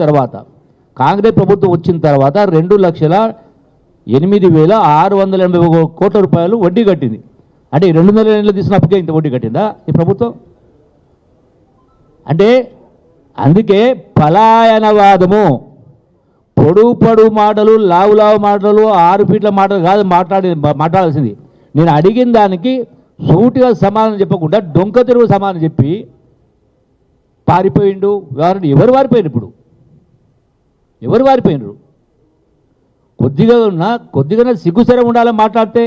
తర్వాత కాంగ్రెస్ ప్రభుత్వం వచ్చిన తర్వాత 2,08,680 కోట్ల రూపాయలు వడ్డీ కట్టింది. అంటే 2 నెలలు తీసిన అప్పుకే ఇంత వడ్డీ కట్టిందా ఈ ప్రభుత్వం? అంటే అందుకే పలాయనవాదము, పొడుగు మాటలు, లావు మాటలు, 6 ఫీట్ల మాటలు కాదు మాట్లాడాల్సింది. నేను అడిగిన దానికి సూటిగా సమాధానం చెప్పకుండా డొంక తిరుగు సమాధానం చెప్పి పారిపోయిండు. ఎవరు వారిపోయిండు? ఇప్పుడు ఎవరు వారిపోయినరు? కొద్దిగా సిగ్గుసరం ఉండాలి, మాట్లాడితే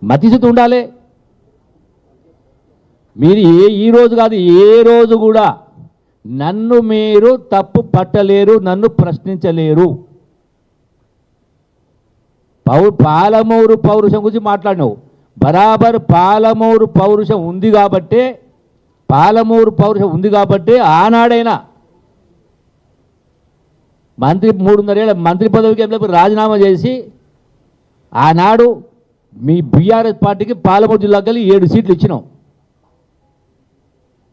మతిస్థితి ఉండాలి. మీరు ఈ రోజు కాదు ఏ రోజు కూడా నన్ను మీరు తప్పు పట్టలేరు, నన్ను ప్రశ్నించలేరు. పాలమూరు పౌరుషం గురించి మాట్లాడినావు. బరాబర్ పాలమూరు పౌరుషం ఉంది కాబట్టి ఆనాడైనా మంత్రి 3.5 ఏళ్ళ మంత్రి పదవికి రాజీనామా చేసి ఆనాడు మీ బీఆర్ఎస్ పార్టీకి పాలమూరు జిల్లాకి వెళ్ళి 7 సీట్లు ఇచ్చినాం.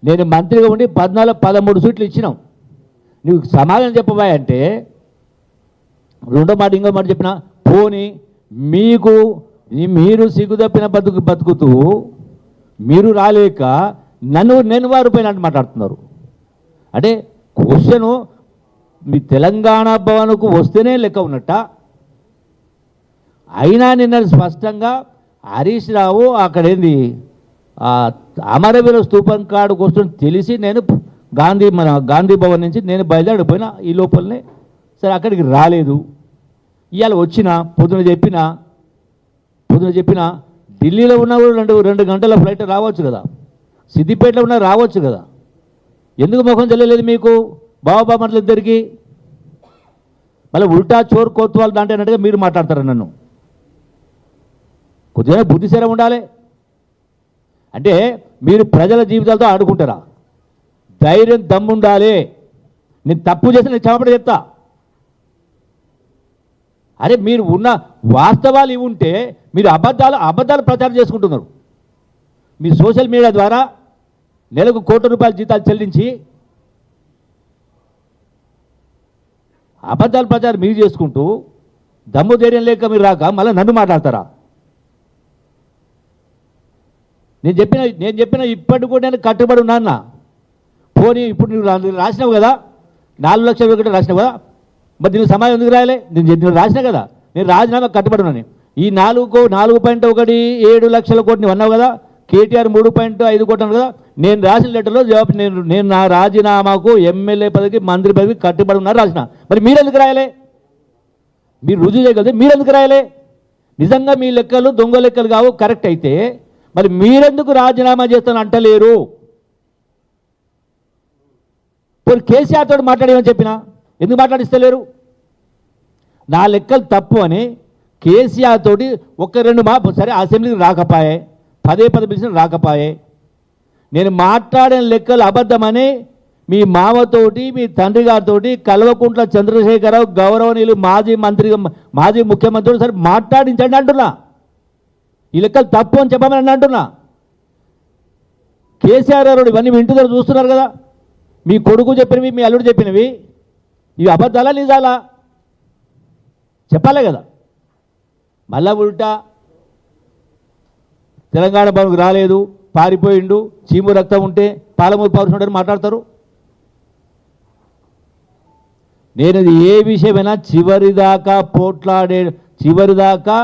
నేను మంత్రిగా ఉండి 13 సీట్లు ఇచ్చినాం. నువ్వు సమాధానం చెప్పబోయా అంటే రెండో మాట ఇంకో మాట చెప్పిన పోని మీరు సిగ్గుదప్పిన బతుకుతూ మీరు రాలేక నేను వారిపోయినట్టు మాట్లాడుతున్నారు. అంటే క్వశ్చను మీ తెలంగాణ భవన్కు వస్తేనే లెక్క ఉన్నట్ట. అయినా నిన్న స్పష్టంగా హరీష్ రావు అక్కడేంది అమరవీర స్తూపం కాడుకు వస్తుందని తెలిసి నేను గాంధీ భవన్ నుంచి నేను బయలుదేరిపోయినా. ఈ లోపలనే సరే అక్కడికి రాలేదు. ఇవాళ వచ్చిన పొద్దున చెప్పిన ఢిల్లీలో ఉన్న 2 గంటల ఫ్లైట్ రావచ్చు కదా, సిద్దిపేటలో ఉన్న రావచ్చు కదా. ఎందుకు ముఖం తెలియలేదు మీకు బాబామర్ల ఇద్దరికి? మళ్ళీ ఉల్టా చోర్ కోత్వాలు దాంట్లో అన్నట్టుగా మీరు మాట్లాడతారు. నన్ను కొద్దిగా బుద్ధిశరం ఉండాలి. అంటే మీరు ప్రజల జీవితాలతో ఆడుకుంటారా? ధైర్యం దమ్ముండాలి. నేను తప్పు చేసి నేను క్షమాపణ చెప్తా. అరే మీరు ఉన్న వాస్తవాలు ఇవి ఉంటే మీరు అబద్ధాలు ప్రచారం చేసుకుంటున్నారు. మీ సోషల్ మీడియా ద్వారా నెలకు ₹1 కోట్ల జీతాలు చెల్లించి అబద్ధాల ప్రచారం మీరు చేసుకుంటూ దమ్ము ధైర్యం లేక మీరు రాక మళ్ళీ నన్ను మాట్లాడతారా? నేను చెప్పిన ఇప్పటికి కూడా నేను కట్టుబడి ఉన్నాన్న. పోనీ ఇప్పుడు నువ్వు రాసినావు కదా, 4 లక్షల ఒకటి రాసినావు కదా, మరి దీనికి సమాధానం ఎందుకు రాయలే? నేను రాసినా కదా, నేను రాజీనామా కట్టుబడి ఉన్నాను. ఈ 4.17 లక్షల కోట్లు అన్నావు కదా, కేటీఆర్ 3.5 కోట్లు కదా. నేను రాసిన లెటర్లో జవాబు నేను నా రాజీనామాకు ఎమ్మెల్యే పదవికి మంత్రి పదవికి కట్టుబడి ఉన్నారు రాసిన. మరి మీరెందుకు రాయలే? మీరు రుజువు చేయగలిగితే మీరెందుకు రాయలే? నిజంగా మీ లెక్కలు దొంగ లెక్కలు కావు, కరెక్ట్ అయితే మరి మీరెందుకు రాజీనామా చేస్తాను అంటలేరు? పోనీ కేసీఆర్ తోటి మాట్లాడేమని చెప్పినా ఎందుకు మాట్లాడిస్తలేరు? నా లెక్కలు తప్పు అని కేసీఆర్ తోటి 1-2 సరే అసెంబ్లీకి రాకపోయే, పదే పిలిచిన రాకపోయే. నేను మాట్లాడిన లెక్కలు అబద్ధమని మీ మామతోటి మీ తండ్రి గారితో కల్వకుంట్ల చంద్రశేఖరరావు గౌరవనీయులు మాజీ ముఖ్యమంత్రి సరే మాట్లాడించండి అంటున్నా. ఈ లెక్కలు తప్పు అని చెప్పమని అంటున్నా. కేసీఆర్ గారు ఇవన్నీ వింటున్నారు, చూస్తున్నారు కదా. మీ కొడుకు చెప్పినవి, మీ అల్లుడు చెప్పినవి ఇవి అబద్ధాలా నిజాలా చెప్పాలే కదా. మళ్ళా ఉల్టా తెలంగాణ భవన్కు రాలేదు, పారిపోయిండు, చీము రక్తం ఉంటే పాలమూరు పౌరుషం ఉంటే మాట్లాడతారు. నేను ఏ విషయమైనా చివరిదాకా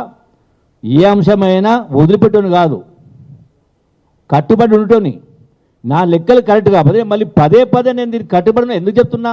ఏ అంశమైనా వదిలిపెట్టుని కాదు, కట్టుబడి ఉండటోని. నా లెక్కలు కరెక్ట్ కాకపోతే మళ్ళీ పదే నేను దీనికి కట్టుబడి ఎందుకు చెప్తున్నా?